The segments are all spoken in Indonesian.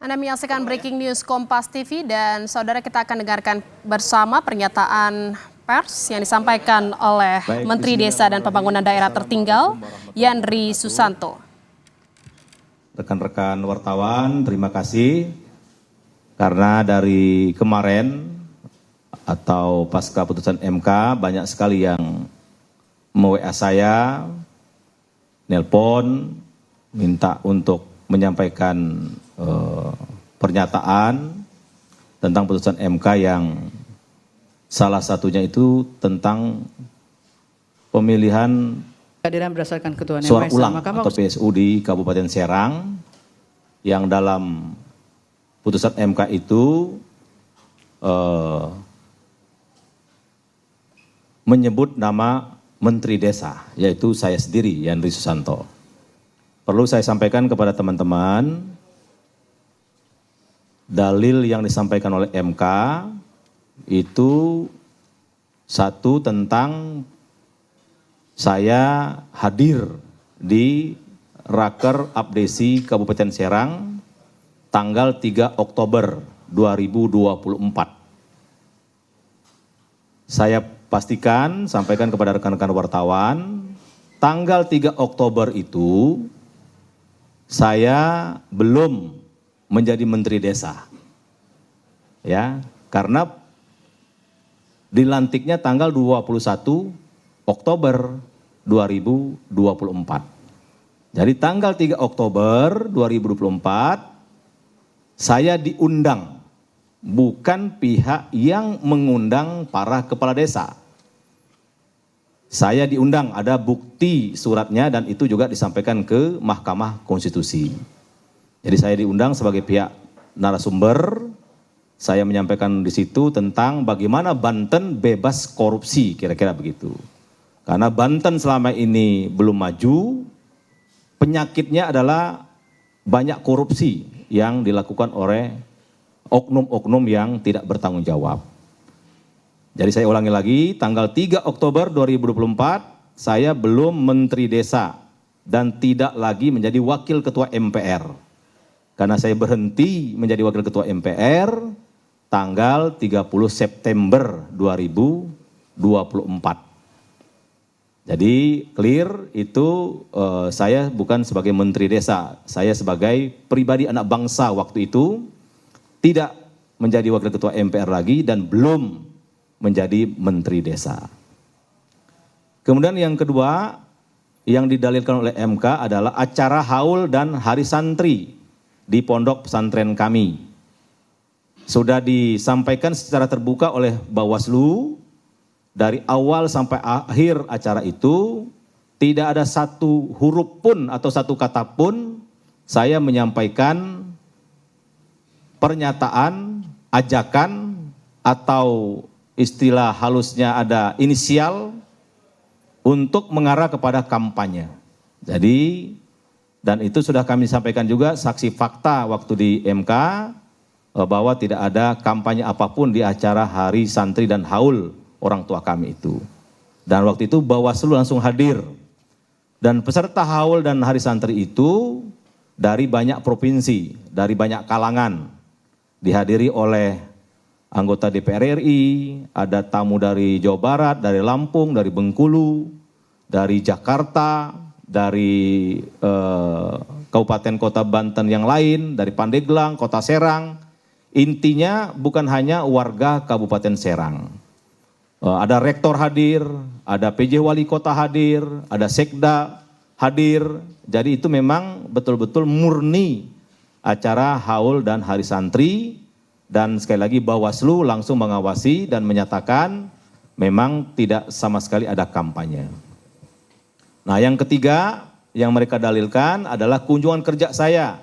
Anda menyaksikan Breaking News Kompas TV dan saudara, kita akan dengarkan bersama pernyataan pers yang disampaikan oleh Menteri Desa dan Pembangunan Daerah Tertinggal, Yandri Susanto. Rekan-rekan wartawan, terima kasih karena dari kemarin atau pasca putusan MK banyak sekali yang me-WA saya, nelpon, minta untuk menyampaikan pernyataan tentang putusan MK yang salah satunya itu tentang pemilihan berdasarkan ketuaan suara ulang atau PSU di Kabupaten Serang, yang dalam putusan MK itu menyebut nama Menteri Desa, yaitu saya sendiri, Yandri Susanto. Perlu saya sampaikan kepada teman-teman, dalil yang disampaikan oleh MK itu satu tentang saya hadir di Raker Abdesi Kabupaten Serang tanggal 3 Oktober 2024. Saya pastikan, sampaikan kepada rekan-rekan wartawan, tanggal 3 Oktober itu saya belum menjadi Menteri Desa. Ya, karena dilantiknya tanggal 21 Oktober 2024. Jadi tanggal 3 Oktober 2024 saya diundang, bukan pihak yang mengundang para kepala desa. Saya diundang, ada bukti suratnya dan itu juga disampaikan ke Mahkamah Konstitusi. Jadi saya diundang sebagai pihak narasumber, saya menyampaikan di situ tentang bagaimana Banten bebas korupsi, kira-kira begitu. Karena Banten selama ini belum maju, penyakitnya adalah banyak korupsi yang dilakukan oleh oknum-oknum yang tidak bertanggung jawab. Jadi saya ulangi lagi, tanggal 3 Oktober 2024, saya belum Menteri Desa dan tidak lagi menjadi Wakil Ketua MPR. Karena saya berhenti menjadi Wakil Ketua MPR tanggal 30 September 2024. Jadi clear itu saya bukan sebagai Menteri Desa, saya sebagai pribadi anak bangsa waktu itu tidak menjadi Wakil Ketua MPR lagi dan belum menjadi Menteri Desa. Kemudian yang kedua yang didalilkan oleh MK adalah acara haul dan hari santri di pondok pesantren kami. Sudah disampaikan secara terbuka oleh Bawaslu, dari awal sampai akhir acara itu tidak ada satu huruf pun atau satu kata pun saya menyampaikan pernyataan, ajakan, atau istilah halusnya ada inisial untuk mengarah kepada kampanye. Jadi, dan itu sudah kami sampaikan juga saksi fakta waktu di MK bahwa tidak ada kampanye apapun di acara hari santri dan haul orang tua kami itu. Dan waktu itu Bawaslu langsung hadir. Dan peserta haul dan hari santri itu dari banyak provinsi, dari banyak kalangan. Dihadiri oleh anggota DPR RI, ada tamu dari Jawa Barat, dari Lampung, dari Bengkulu, dari Jakarta, dari kabupaten kota Banten yang lain, dari Pandeglang, kota Serang. Intinya bukan hanya warga Kabupaten Serang. Ada rektor hadir, ada PJ Wali Kota hadir, ada Sekda hadir. Jadi itu memang betul-betul murni acara haul dan hari santri. Dan sekali lagi Bawaslu langsung mengawasi dan menyatakan memang tidak sama sekali ada kampanye. Nah, yang ketiga yang mereka dalilkan adalah kunjungan kerja saya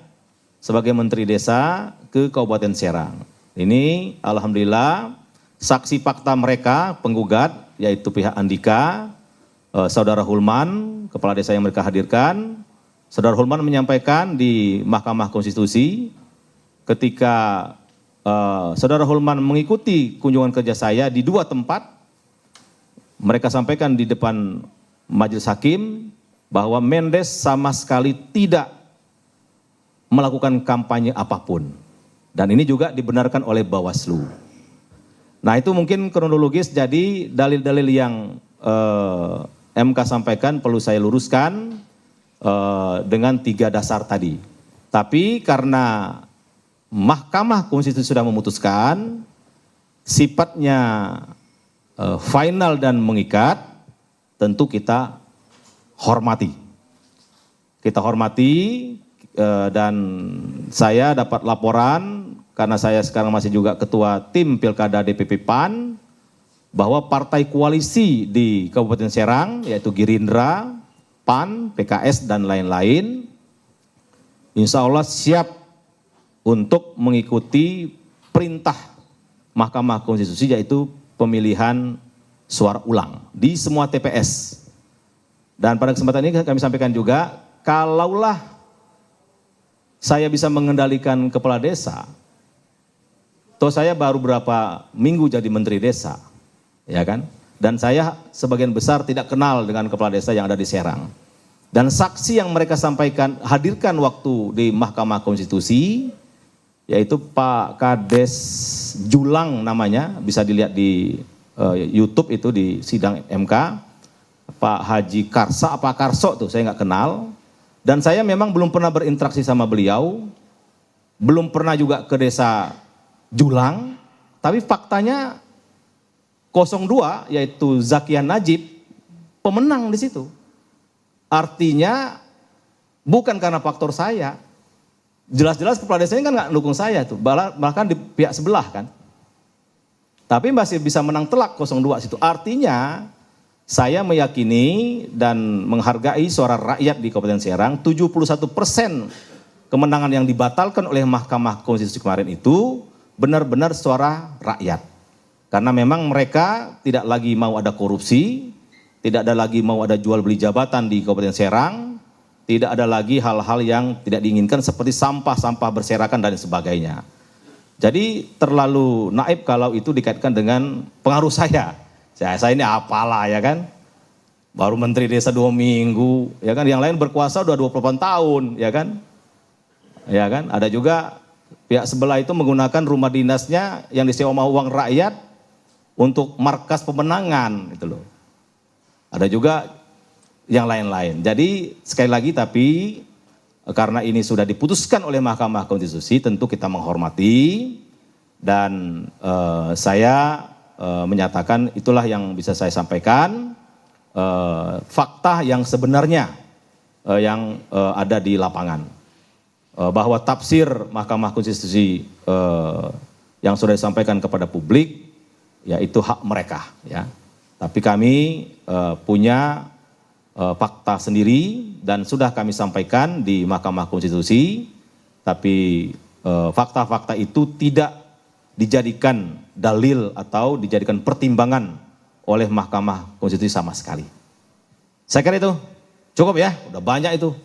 sebagai Menteri Desa ke Kabupaten Serang. Ini alhamdulillah saksi fakta mereka penggugat yaitu pihak Andika, Saudara Hulman, kepala desa yang mereka hadirkan. Saudara Hulman menyampaikan di Mahkamah Konstitusi ketika Saudara Hulman mengikuti kunjungan kerja saya di dua tempat, mereka sampaikan di depan Majelis Hakim bahwa Mendes sama sekali tidak melakukan kampanye apapun. Dan ini juga dibenarkan oleh Bawaslu. Nah itu mungkin kronologis, jadi dalil-dalil yang MK sampaikan perlu saya luruskan dengan 3 dasar tadi. Tapi karena Mahkamah Konstitusi sudah memutuskan, sifatnya final dan mengikat, tentu kita hormati. Kita hormati dan saya dapat laporan, karena saya sekarang masih juga ketua tim Pilkada DPP PAN, bahwa partai koalisi di Kabupaten Serang, yaitu Gerindra, PAN, PKS, dan lain-lain, insya Allah siap untuk mengikuti perintah Mahkamah Konstitusi, yaitu pemilihan suara ulang di semua TPS. Dan pada kesempatan ini kami sampaikan juga, kalaulah saya bisa mengendalikan kepala desa, toh saya baru berapa minggu jadi menteri desa, ya kan? Dan saya sebagian besar tidak kenal dengan kepala desa yang ada di Serang. Dan saksi yang mereka sampaikan, hadirkan waktu di Mahkamah Konstitusi, yaitu Pak Kades Julang namanya, bisa dilihat di YouTube itu di sidang MK, Pak Haji Karsa apa Karso tuh saya nggak kenal, dan saya memang belum pernah berinteraksi sama beliau, belum pernah juga ke desa Julang, tapi faktanya 02 yaitu Zakian Najib pemenang di situ. Artinya bukan karena faktor saya. Jelas-jelas kepala desanya kan nggak mendukung saya tuh, bahkan di pihak sebelah kan. Tapi masih bisa menang telak 02 situ. Artinya saya meyakini dan menghargai suara rakyat di Kabupaten Serang, 71% kemenangan yang dibatalkan oleh Mahkamah Konstitusi kemarin itu benar-benar suara rakyat. Karena memang mereka tidak lagi mau ada korupsi, tidak ada lagi mau ada jual beli jabatan di Kabupaten Serang, tidak ada lagi hal-hal yang tidak diinginkan seperti sampah-sampah berserakan dan sebagainya. Jadi terlalu naif kalau itu dikaitkan dengan pengaruh saya. Saya ini apalah ya kan, baru menteri desa 2 minggu, ya kan, yang lain berkuasa udah 28 tahun, ya kan. Ya kan, ada juga pihak sebelah itu menggunakan rumah dinasnya yang disewa sama uang rakyat untuk markas pemenangan gitu loh. Ada juga yang lain-lain. Jadi sekali lagi tapi karena ini sudah diputuskan oleh Mahkamah Konstitusi, tentu kita menghormati dan saya menyatakan itulah yang bisa saya sampaikan, fakta yang sebenarnya yang ada di lapangan. Bahwa tafsir Mahkamah Konstitusi yang sudah disampaikan kepada publik, ya itu hak mereka. Ya. Tapi kami punya fakta sendiri dan sudah kami sampaikan di Mahkamah Konstitusi, tapi fakta-fakta itu tidak dijadikan dalil atau dijadikan pertimbangan oleh Mahkamah Konstitusi sama sekali. Saya kira itu cukup ya, udah banyak itu.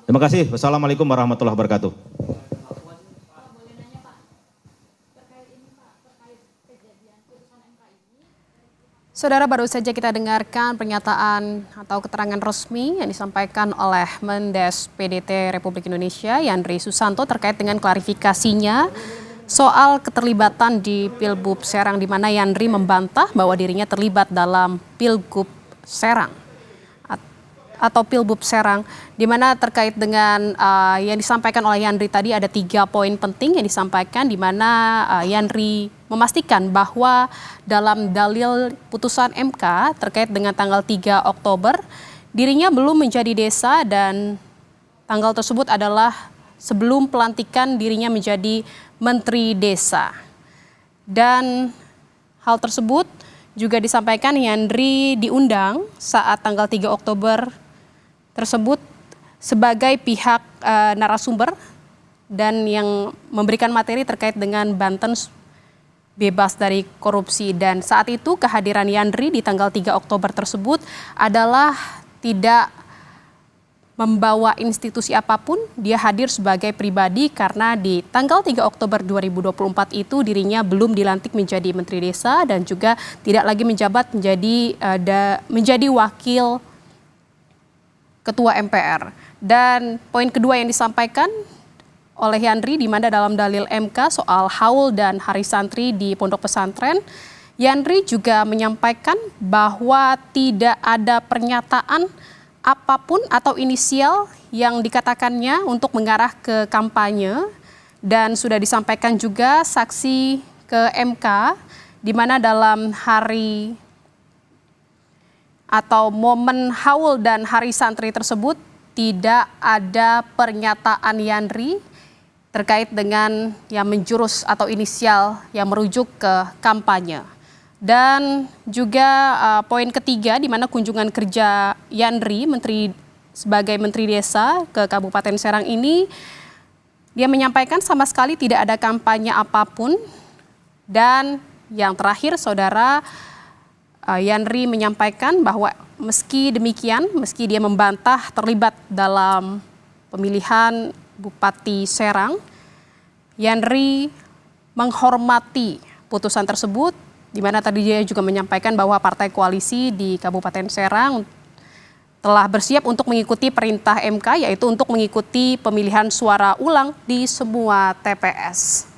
Terima kasih. Wassalamualaikum warahmatullahi wabarakatuh. Saudara, baru saja kita dengarkan pernyataan atau keterangan resmi yang disampaikan oleh Mendes PDT Republik Indonesia Yandri Susanto terkait dengan klarifikasinya soal keterlibatan di Pilgub Serang, di mana Yandri membantah bahwa dirinya terlibat dalam Pilgub Serang atau Pilgub Serang, di mana terkait dengan yang disampaikan oleh Yandri tadi ada 3 poin penting yang disampaikan, di mana Yandri memastikan bahwa dalam dalil putusan MK terkait dengan tanggal 3 Oktober, dirinya belum menjadi desa dan tanggal tersebut adalah sebelum pelantikan dirinya menjadi Menteri Desa. Dan hal tersebut juga disampaikan Yandri diundang saat tanggal 3 Oktober tersebut sebagai pihak narasumber dan yang memberikan materi terkait dengan Banten bebas dari korupsi. Dan saat itu kehadiran Yandri di tanggal 3 Oktober tersebut adalah tidak membawa institusi apapun, dia hadir sebagai pribadi karena di tanggal 3 Oktober 2024 itu dirinya belum dilantik menjadi Menteri Desa dan juga tidak lagi menjabat menjadi wakil Ketua MPR. Dan poin kedua yang disampaikan oleh Yandri, di mana dalam dalil MK soal haul dan hari santri di pondok pesantren, Yandri juga menyampaikan bahwa tidak ada pernyataan apapun atau inisial yang dikatakannya untuk mengarah ke kampanye, dan sudah disampaikan juga saksi ke MK, di mana dalam hari atau momen haul dan hari santri tersebut tidak ada pernyataan Yandri terkait dengan yang menjurus atau inisial yang merujuk ke kampanye. Dan juga poin ketiga, di mana kunjungan kerja Yandri sebagai Menteri Desa ke Kabupaten Serang ini, dia menyampaikan sama sekali tidak ada kampanye apapun. Dan yang terakhir, Saudara, Yandri menyampaikan bahwa meski demikian, meski dia membantah terlibat dalam pemilihan Bupati Serang, Yandri menghormati putusan tersebut, di mana tadi dia juga menyampaikan bahwa partai koalisi di Kabupaten Serang telah bersiap untuk mengikuti perintah MK, yaitu untuk mengikuti pemilihan suara ulang di semua TPS.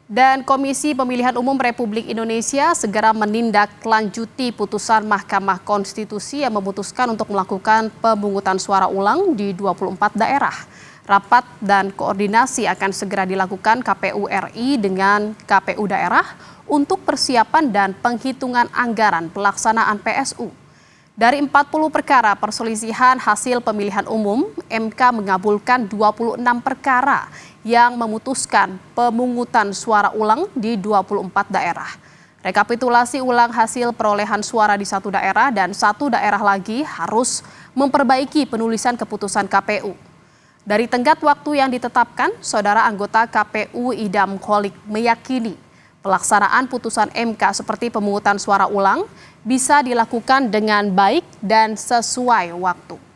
Dan Komisi Pemilihan Umum Republik Indonesia segera menindaklanjuti putusan Mahkamah Konstitusi yang memutuskan untuk melakukan pemungutan suara ulang di 24 daerah. Rapat dan koordinasi akan segera dilakukan KPU RI dengan KPU daerah untuk persiapan dan penghitungan anggaran pelaksanaan PSU. Dari 40 perkara perselisihan hasil pemilihan umum, MK mengabulkan 26 perkara yang memutuskan pemungutan suara ulang di 24 daerah. Rekapitulasi ulang hasil perolehan suara di satu daerah dan satu daerah lagi harus memperbaiki penulisan keputusan KPU. Dari tenggat waktu yang ditetapkan, Saudara anggota KPU Idam Kholik meyakini pelaksanaan putusan MK seperti pemungutan suara ulang bisa dilakukan dengan baik dan sesuai waktu.